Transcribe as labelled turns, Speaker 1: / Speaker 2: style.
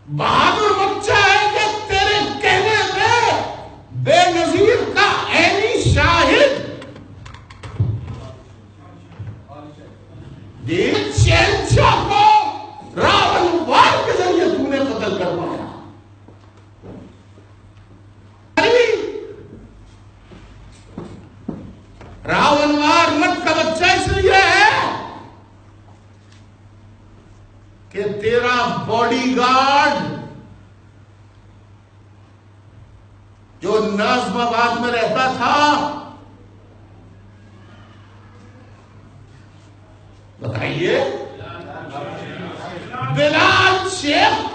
Speaker 1: बहादुर बच्चा है कि तेरे कहने पे बेनजीर का ऐनी शाहिद शहंशाह को रावण वार के जरिए तूने कत्ल करवाया। रावण वार मत का बच्चा इसलिए है कि तेरा बॉडीगार्ड जो नाज़िमाबाद में रहता था, बताइए, बिलाल शेख